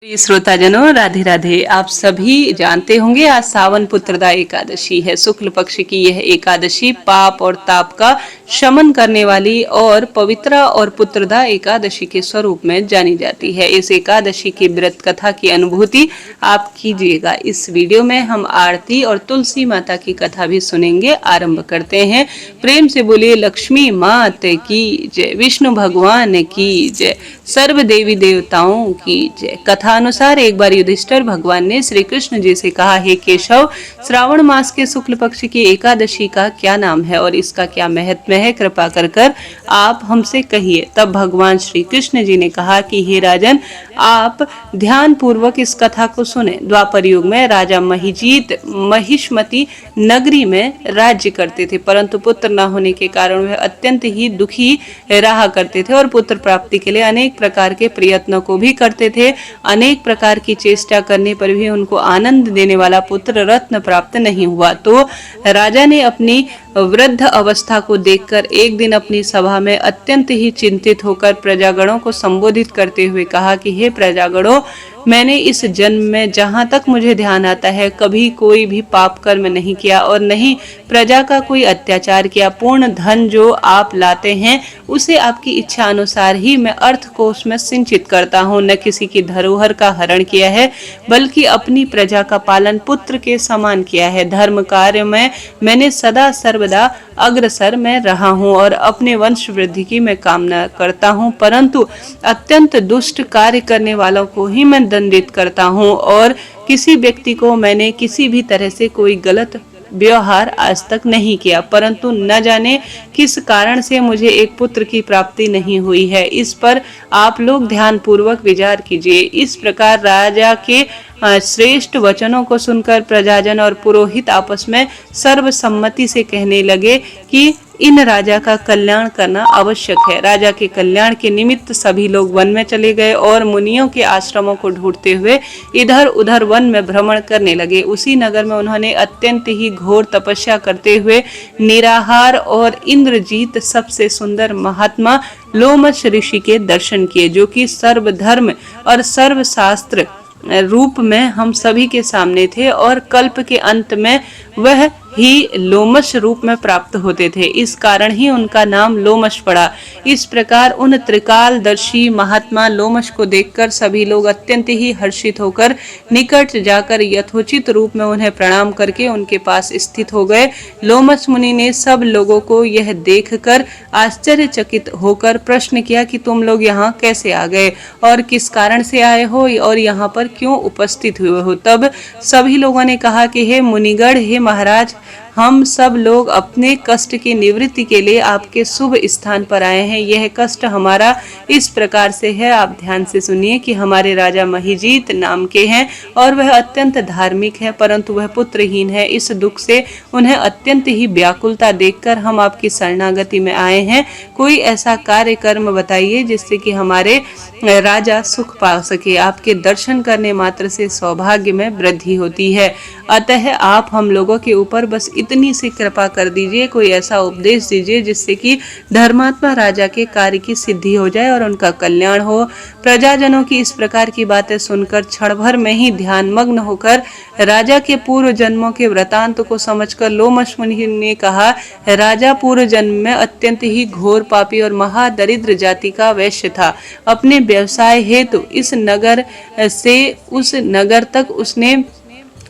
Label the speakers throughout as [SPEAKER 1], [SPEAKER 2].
[SPEAKER 1] प्रिय श्रोताजनों, राधे राधे। आप सभी जानते होंगे आज सावन पुत्रदा एकादशी है। शुक्ल पक्ष की यह एकादशी पाप और ताप का शमन करने वाली और पवित्रा और पुत्रदा एकादशी के स्वरूप में जानी जाती है। इस एकादशी की व्रत कथा की अनुभूति आप कीजिएगा। इस वीडियो में हम आरती और तुलसी माता की कथा भी सुनेंगे। आरंभ करते हैं। प्रेम से बोलिए लक्ष्मी मात की जय, विष्णु भगवान की जय, सर्व देवी देवताओं की जय। कथा अनुसार एक बार युधिष्ठिर भगवान ने श्री कृष्ण जी से कहा, हे केशव, श्रावण मास के शुक्ल पक्ष की एकादशी का क्या नाम है और इसका क्या महत्व है, कृपा कर आप हमसे कहिए। तब भगवान श्री कृष्ण जी ने कहा कि हे राजन, आप ध्यान पूर्वक इस कथा को सुने। द्वापर युग में राजा महिजीत महिष्मती नगरी में राज्य करते थे, परंतु पुत्र न होने के कारण वह अत्यंत ही दुखी रहा करते थे और पुत्र प्राप्ति के लिए अनेक प्रकार के प्रयत्नों को भी करते थे। अनेक प्रकार की चेष्टा करने पर भी उनको आनंद देने वाला पुत्र रत्न प्राप्त नहीं हुआ। तो राजा ने अपनी वृद्ध अवस्था को देखकर एक दिन अपनी सभा में अत्यंत ही चिंतित होकर प्रजागणों को संबोधित करते हुए कहा कि हे प्रजागणों, मैंने इस जन्म में जहाँ तक मुझे ध्यान आता है कभी कोई भी पाप कर्म नहीं किया और नहीं प्रजा का कोई अत्याचार किया। पूर्ण धन जो आप लाते हैं उसे आपकी इच्छा अनुसार ही मैं अर्थ कोष में सिंचित करता हूँ। न किसी की धरोहर का हरण किया है, बल्कि अपनी प्रजा का पालन पुत्र के समान किया है। धर्म कार्य में मैंने सदा सर्वदा अग्रसर में रहा हूँ और अपने वंश वृद्धि की मैं कामना करता हूँ, परंतु अत्यंत दुष्ट कार्य करने वालों को ही मैं दंडित करता हूँ और किसी व्यक्ति को मैंने किसी भी तरह से कोई गलत व्यवहार आज तक नहीं किया, परंतु न जाने किस कारण से मुझे एक पुत्र की प्राप्ति नहीं हुई है। इस पर आप लोग ध्यान पूर्वक विचार कीजिए। इस प्रकार राजा के श्रेष्ठ वचनों को सुनकर प्रजाजन और पुरोहित आपस में सर्वसम्मति से कहने लगे कि इन राजा का कल्याण करना आवश्यक है। राजा के कल्याण के निमित्त सभी लोग वन में चले गए और मुनियों के आश्रमों को ढूंढते हुए इधर उधर वन में भ्रमण करने लगे। उसी नगर में उन्होंने अत्यंत ही घोर तपस्या करते हुए निराहार और इंद्रजीत सबसे सुंदर महात्मा लोमश ऋषि के दर्शन किए, जो कि सर्वधर्म और सर्वशास्त्र रूप में हम सभी के सामने थे और कल्प के अंत में वह ही लोमश रूप में प्राप्त होते थे। इस कारण ही उनका नाम लोमश पड़ा। इस प्रकार उन त्रिकालदर्शी महात्मा लोमश को देखकर सभी लोग अत्यंत ही हर्षित होकर निकट जाकर यथोचित रूप में उन्हें प्रणाम करके उनके पास स्थित हो गए। लोमश मुनि ने सब लोगों को यह देखकर आश्चर्यचकित होकर प्रश्न किया कि तुम लोग यहाँ कैसे आ गए और किस कारण से आए हो और यहाँ पर क्यों उपस्थित हुए हो। तब सभी लोगों ने कहा कि हे मुनिगण, हे महाराज, हम सब लोग अपने कष्ट की निवृत्ति के लिए आपके शुभ स्थान पर आए हैं। यह कष्ट हमारा इस प्रकार से है, आप ध्यान से सुनिए कि हमारे राजा महिजीत नाम के हैं और वह अत्यंत धार्मिक है, परंतु वह पुत्रहीन है। इस दुख से उन्हें अत्यंत ही व्याकुलता देखकर हम आपकी शरणागति में आए हैं। कोई ऐसा कार्य कर्म बताइए जिससे कि हमारे राजा सुख पा सके। आपके दर्शन करने मात्र से सौभाग्य में वृद्धि होती है, अतः आप हम लोगों के ऊपर बस इतनी सी कृपा कर दीजिए, कोई ऐसा उपदेश दीजिए जिससे कि धर्मात्मा राजा के कार्य की सिद्धि हो जाए और उनका कल्याण हो। प्रजाजनों की इस प्रकार की बातें सुनकर क्षण भर में ही ध्यान मग्न होकर राजा के पूर्व जन्मों के वृतांत को समझकर लोमश मुनि ने कहा, राजा पूर्व जन्म में अत्यंत ही घोर पापी और महादरिद्र जाति का वैश्य था। अपने व्यवसाय हेतु इस नगर से उस नगर तक उसने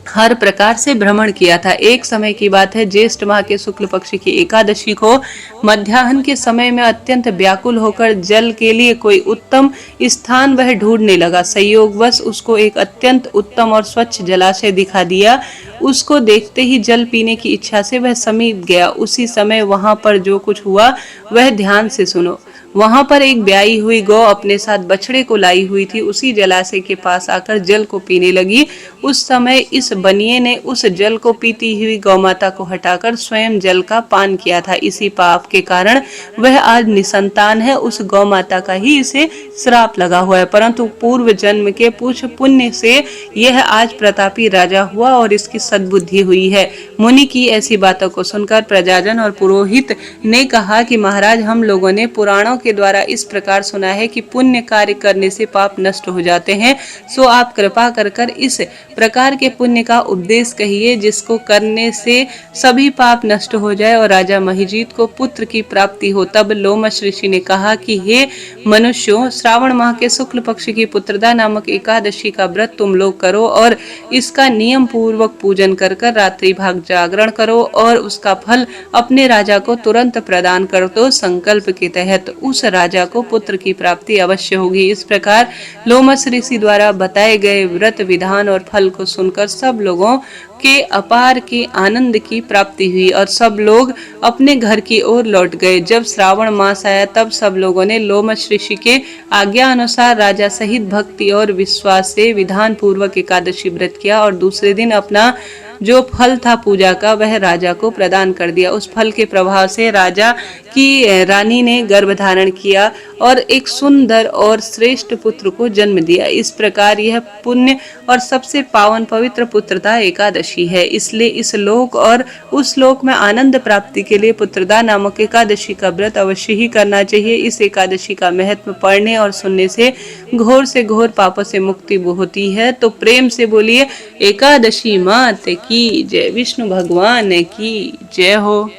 [SPEAKER 1] हर प्रकार से भ्रमण किया था। एक समय की बात है, ज्येष्ठ माह के शुक्ल पक्ष की एकादशी को मध्याह्न के समय में अत्यंत व्याकुल होकर जल के लिए कोई उत्तम स्थान वह ढूंढने लगा। संयोगवश उसको एक अत्यंत उत्तम और स्वच्छ जलाशय दिखा दिया। उसको देखते ही जल पीने की इच्छा से वह समीप गया। उसी समय वहां पर जो कुछ हुआ वह ध्यान से सुनो। वहां पर एक ब्याई हुई गौ अपने साथ बछड़े को लाई हुई थी। उसी जलाशय के पास आकर जल को पीने लगी। उस समय इस बनिए ने उस जल को पीती हुई गौ माता को हटाकर स्वयं जल का पान किया था। इसी पाप के कारण वह आज निसंतान है। उस गौ माता का ही इसे श्राप लगा हुआ है, परंतु पूर्व जन्म के कुछ पुण्य से यह आज प्रतापी राजा हुआ और इसकी सद्बुद्धि हुई है। मुनि की ऐसी बातों को सुनकर प्रजाजन और पुरोहित ने कहा कि महाराज, हम लोगों ने पुराणों के द्वारा इस प्रकार सुना है कि पुण्य कार्य करने से पाप नष्ट हो जाते हैं, सो आप कृपा कर इस प्रकार के पुण्य का उपदेश कहिए जिसको करने से सभी पाप नष्ट हो जाए और राजा महिजीत को पुत्र की प्राप्ति हो। तब लोमश ऋषि ने कहा कि हे मनुष्यों, श्रावण माह के शुक्ल पक्ष की पुत्रदा नामक एकादशी का व्रत तुम लोग करो और इसका नियम पूर्वक पूजन कर रात्रि भाग जागरण करो और उसका फल अपने राजा को तुरंत प्रदान कर दो। संकल्प के तहत उस राजा को पुत्र की प्राप्ति अवश्य होगी। इस प्रकार लोमश ऋषि द्वारा बताए गए व्रत विधान और फल को सुनकर सब लोगों के अपार के आनंद की प्राप्ति हुई और सब लोग अपने घर की ओर लौट गए। जब श्रावण मास आया तब सब लोगों ने लोमश ऋषि के आज्ञा अनुसार राजा सहित भक्ति और विश्वास से विधान पूर्वक एकादशी व्रत किया और दूसरे दिन अपना जो फल था पूजा का वह राजा को प्रदान कर दिया। उस फल के प्रभाव से राजा की रानी ने गर्भ धारण किया और एक सुंदर और श्रेष्ठ पुत्र को जन्म दिया। इस प्रकार यह पुण्य और सबसे पावन पवित्र पुत्रदा एकादशी है। इसलिए इस लोक और उस लोक में आनंद प्राप्ति के लिए पुत्रदा नामक एकादशी का व्रत अवश्य ही करना चाहिए। इस एकादशी का महत्व पढ़ने और सुनने से घोर पापों से मुक्ति होती है। तो प्रेम से बोलिए एकादशी मात की जय, विष्णु भगवान की जय हो।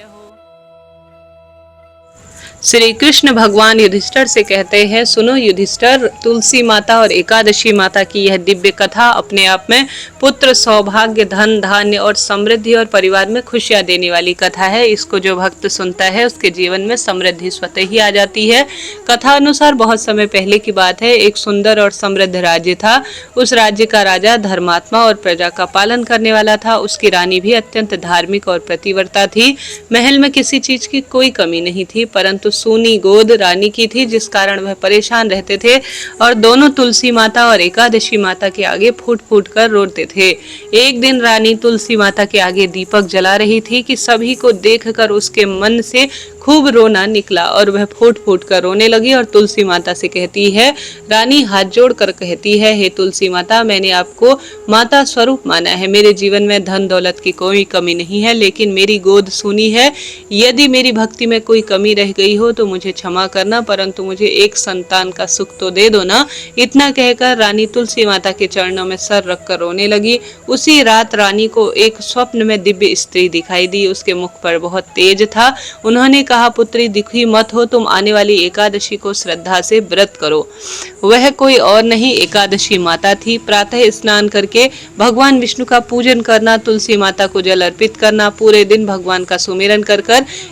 [SPEAKER 1] श्री कृष्ण भगवान युधिष्ठिर से कहते हैं, सुनो युधिष्ठिर, तुलसी माता और एकादशी माता की यह दिव्य कथा अपने आप में पुत्र, सौभाग्य, धन धान्य और समृद्धि और परिवार में खुशियां देने वाली कथा है। इसको जो भक्त सुनता है उसके जीवन में समृद्धि स्वतः ही आ जाती है। कथा अनुसार बहुत समय पहले की बात है, एक सुंदर और समृद्ध राज्य था। उस राज्य का राजा धर्मात्मा और प्रजा का पालन करने वाला था। उसकी रानी भी अत्यंत धार्मिक और प्रतिव्रता थी। महल में किसी चीज की कोई कमी नहीं थी, परंतु सूनी गोद रानी की थी, जिस कारण वह परेशान रहते थे और दोनों तुलसी माता और एकादशी माता के आगे फूट फूट कर रोते थे। एक दिन रानी तुलसी माता के आगे दीपक जला रही थी कि सभी को देखकर उसके मन से खूब रोना निकला और वह फूट फूट कर रोने लगी और तुलसी माता से कहती है, रानी हाथ जोड़ कर कहती है, हे तुलसी माता, मैंने आपको माता स्वरूप माना है। मेरे जीवन में धन दौलत की कोई कमी नहीं है, लेकिन मेरी गोद सूनी है। यदि मेरी भक्ति में कोई कमी रह गई हो तो मुझे क्षमा करना, परंतु मुझे एक संतान का सुख तो दे दो ना। इतना कहकर रानी तुलसी माता के चरणों में सर रखकर रोने लगी। उसी रात रानी को एक स्वप्न में दिव्य स्त्री दिखाई दी। उसके मुख पर बहुत तेज था। उन्होंने कहा, पुत्री दुखी मत हो, तुम आने वाली एकादशी को श्रद्धा से व्रत करो। वह कोई और नहीं एकादशी माता थी। प्रातः स्नान करके भगवान विष्णु का पूजन करना, तुलसी माता को जल अर्पित करना, पूरे दिन भगवान का सुमिरन कर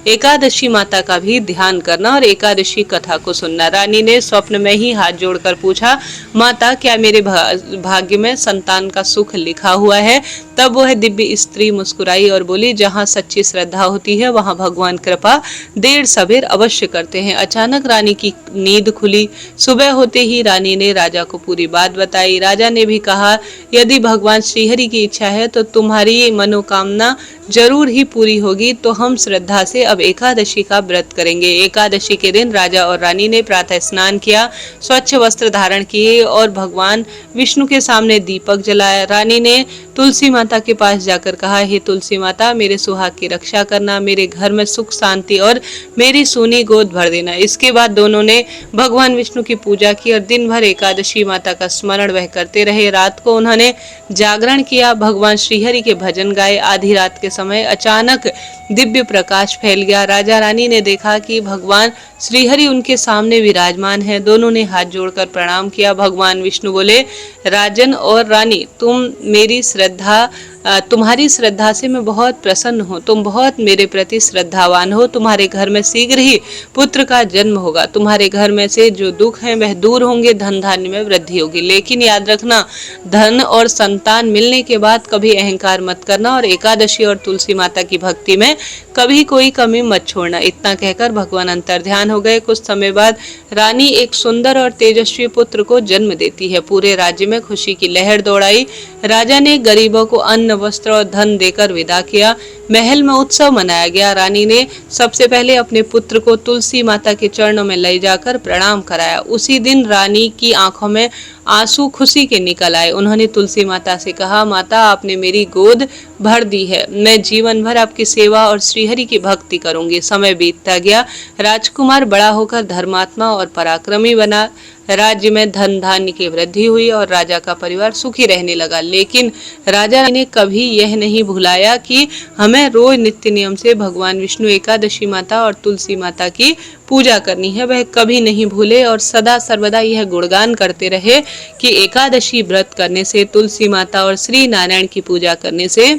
[SPEAKER 1] एकादशी माता का भी ध्यान करना और एकादशी कथा को सुनना। रानी ने स्वप्न में ही हाथ जोड़कर पूछा, माता, क्या मेरे भाग्य में संतान का सुख लिखा हुआ है? तब वह दिव्य स्त्री मुस्कुराई और बोली, जहाँ सच्ची श्रद्धा होती है वहाँ भगवान कृपा देर सबेर अवश्य करते हैं। अचानक रानी की नींद खुली। सुबह होते ही रानी ने राजा को पूरी बात बताई। राजा ने भी कहा, यदि भगवान श्रीहरि की इच्छा है तो तुम्हारी मनोकामना जरूर ही पूरी होगी। तो हम श्रद्धा से अब एकादशी का व्रत करेंगे। एकादशी के दिन राजा और रानी ने प्रातः स्नान किया, स्वच्छ वस्त्र धारण किए और भगवान विष्णु के सामने दीपक जलाया। रानी ने तुलसी माता के पास जाकर कहा, हे तुलसी माता, मेरे सुहाग की रक्षा करना, मेरे घर में सुख शांति और मेरी सोनी गोद भर देना। इसके बाद दोनों ने भगवान विष्णु की पूजा की और दिन भर एकादशी माता का स्मरण वह करते रहे। रात को उन्होंने जागरण किया, भगवान श्रीहरि के भजन गाए। आधी रात के समय अचानक दिव्य प्रकाश फैल गया। राजा रानी ने देखा कि भगवान श्रीहरि उनके सामने विराजमान है। दोनों ने हाथ जोड़कर प्रणाम किया। भगवान विष्णु बोले, राजन और रानी, तुम्हारी श्रद्धा से मैं बहुत प्रसन्न हूँ। तुम बहुत मेरे प्रति श्रद्धावान हो। तुम्हारे घर में शीघ्र ही पुत्र का जन्म होगा। तुम्हारे घर में से जो दुख है वह दूर होंगे, धन धान्य में वृद्धि होगी। लेकिन याद रखना, धन और संतान मिलने के बाद कभी अहंकार मत करना और एकादशी और तुलसी माता की भक्ति में कभी कोई कमी मत छोड़ना। इतना कहकर भगवान अंतर्ध्यान हो गए। कुछ समय बाद रानी एक सुंदर और तेजस्वी पुत्र को जन्म देती है। पूरे राज्य में खुशी की लहर दौड़ाई। राजा ने गरीबों को अन्न अन्न वस्त्र और धन देकर विदा किया। महल में उत्सव मनाया गया। रानी ने सबसे पहले अपने पुत्र को तुलसी माता के चरणों में ले जाकर प्रणाम कराया। उसी दिन रानी की आंखों में आंसू खुशी के निकल आए। उन्होंने तुलसी माता से कहा, माता आपने मेरी गोद भर दी है, मैं जीवन भर आपकी सेवा और श्रीहरि की भक्ति करूंगी। समय बीतता गया। राजकुमार बड़ा होकर धर्मात्मा और पराक्रमी बना। राज्य में धन धान्य की वृद्धि हुई और राजा का परिवार सुखी रहने लगा। लेकिन राजा ने कभी यह नहीं भुलाया कि हमें रोज नित्य नियम से भगवान विष्णु, एकादशी माता और तुलसी माता की पूजा करनी है। वह कभी नहीं भूले और सदा सर्वदा यह गुणगान करते रहे कि एकादशी व्रत करने से, तुलसी माता और श्री नारायण की पूजा करने से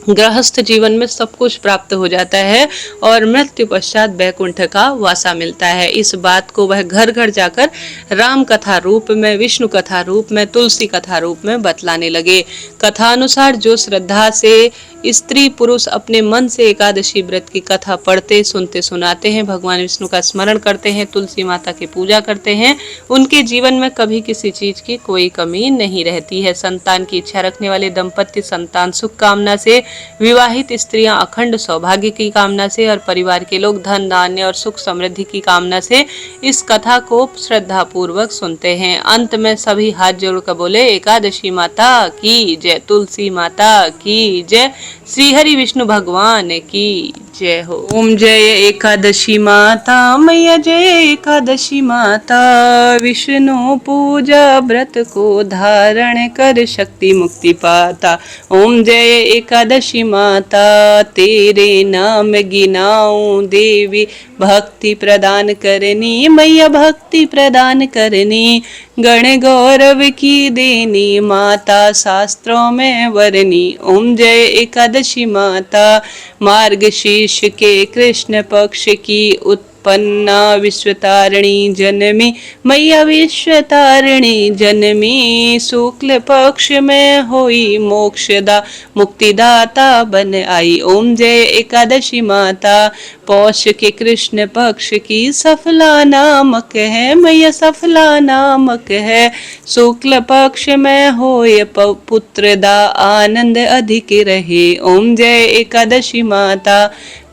[SPEAKER 1] गृहस्थ जीवन में सब कुछ प्राप्त हो जाता है और मृत्यु पश्चात बैकुंठ का वासा मिलता है। इस बात को वह घर घर जाकर राम कथा रूप में, विष्णु कथा रूप में, तुलसी कथा रूप में बतलाने लगे। कथा अनुसार जो श्रद्धा से स्त्री पुरुष अपने मन से एकादशी व्रत की कथा पढ़ते, सुनते, सुनाते हैं, भगवान विष्णु का स्मरण करते हैं, तुलसी माता की पूजा करते हैं, उनके जीवन में कभी किसी चीज की कोई कमी नहीं रहती है। संतान की इच्छा रखने वाले दंपत्ति संतान सुख कामना से, विवाहित स्त्रियां अखंड सौभाग्य की कामना से और परिवार के लोग धन धान्य और सुख समृद्धि की कामना से इस कथा को श्रद्धा पूर्वक सुनते हैं। अंत में सभी हाथ जोड़कर बोले, एकादशी माता की जय, तुलसी माता की जय, श्री हरि विष्णु भगवान की जय हो। ओम जय एकादशी माता मैया, जय एकादशी माता, विष्णु पूजा व्रत को धारण कर शक्ति मुक्ति पाता। ओम जय एकादशी माता, तेरे नाम गिनाऊं देवी, भक्ति प्रदान करनी मैया, भक्ति प्रदान करनी, गण गौरव की देनी माता, शास्त्रों में वरनी। ओम जय एकादशी माता, मार्गशीर्ष के कृष्ण पक्ष की उत्पन्ना विश्वतारिणी जन्मी मैया, विश्वतारिणी जन्मी, शुक्ल पक्ष में होई मोक्षदा, मुक्तिदाता बन आई। ओम जय एकादशी माता, पौष के कृष्ण पक्ष की सफला नामक है मैया, सफला नामक है, शुक्ल पक्ष में होय पुत्रदा, आनंद अधिक रहे। ओम जय एकादशी माता,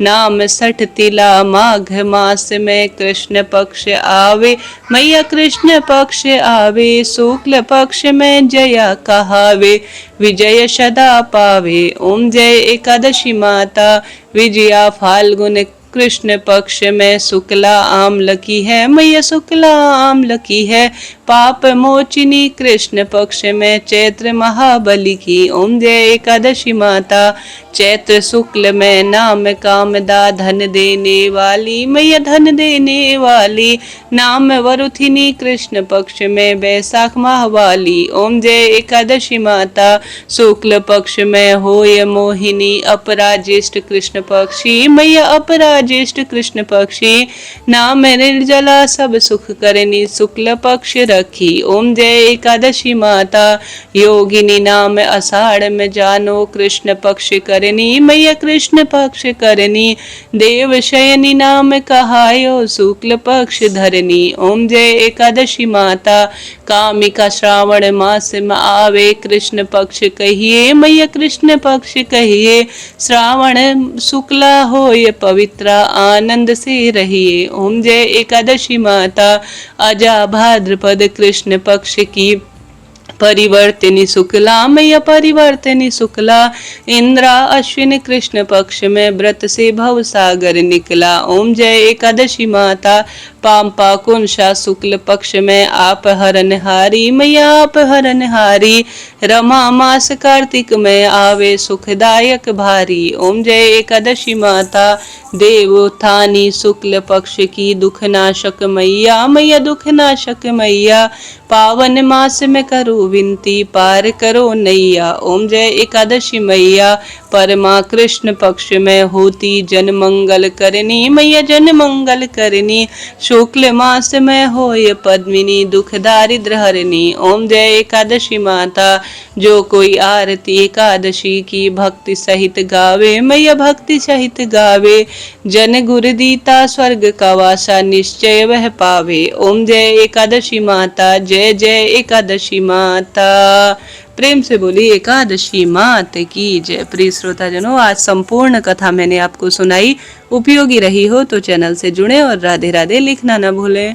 [SPEAKER 1] नाम 60 तिला माघ मास में कृष्ण पक्ष आवे मैया, कृष्ण पक्ष आवे, शुक्ल पक्ष में जया कहावे, विजय सदा पावे। ओम जय एकादशी माता, विजया फाल्गुन कृष्ण पक्ष में शुक्ला आम्ल की है मैया, शुक्ला आम्ल की है, पाप मोचिनी कृष्ण पक्ष में चैत्र महाबली की। ओम जय एकादशी माता, चैत्र शुक्ल में नाम कामदा, धन देने वाली मैया, धन देने वाली, नाम वरुथिनी कृष्ण पक्ष में वैशाख माह वाली। ओम जय एकादशी माता, शुक्ल पक्ष में होय मोहिनी, अपराज्येष्ठ कृष्ण पक्षी मैया, अपराज्येष्ठ कृष्ण पक्षी, नाम निर्जला सब सुख करनी, शुक्ल पक्ष रखी। ओम जय एकादशी माता, योगिनी नाम आषाढ़ में जानो, कृष्ण पक्ष करनी मैया, कृष्ण पक्ष करनी, देव शयनी नाम कहायो, शुक्ल पक्ष धरनी। ओम जय एकादशी माता, कामिका श्रावण मास में आवे, कृष्ण पक्ष कहिए मैया, कृष्ण पक्ष कहिए, श्रावण शुक्ला होय पवित्र, आनंद से रहिए। ओम जय एकादशी माता, अजा भाद्रपद कृष्ण पक्ष की परिवर्तनी शुक्ला मैया, परिवर्तनी शुक्ला, इंद्रा अश्विन कृष्ण पक्ष में व्रत से भव सागर निकला। ओम जय एकादशी माता, पाम्पा कुंशा शुक्ल पक्ष में आप हरनहारी मैया, आप हरनहारी, रमा मास कार्तिक में आवे सुखदायक भारी। ओम जय एकादशी माता, देवोत्थानी शुक्ल पक्ष की दुखनाशक मैया, मैया दुखनाशक मैया, पावन मास में करो विनती, पार करो नैया। ओम जय एकादशी मैया, परमा कृष्ण पक्ष में होती जन मंगल करनी मैया, जन मंगल करनी, शुक्ल मास में होय पद्मिनी, दुख दारिद्र हरनी। ओम जय एकादशी माता, जो कोई आरती एकादशी की भक्ति सहित गावे मैया, भक्ति सहित गावे, जन गुरु दीता स्वर्ग का वासा निश्चय वह पावे। ओम जय एकादशी माता, जय जय एकादशी माता। प्रेम से बोली एकादशी मात की जय। प्रिय श्रोताजनों, आज संपूर्ण कथा मैंने आपको सुनाई। उपयोगी रही हो तो चैनल से जुड़े और राधे राधे लिखना न भूलें।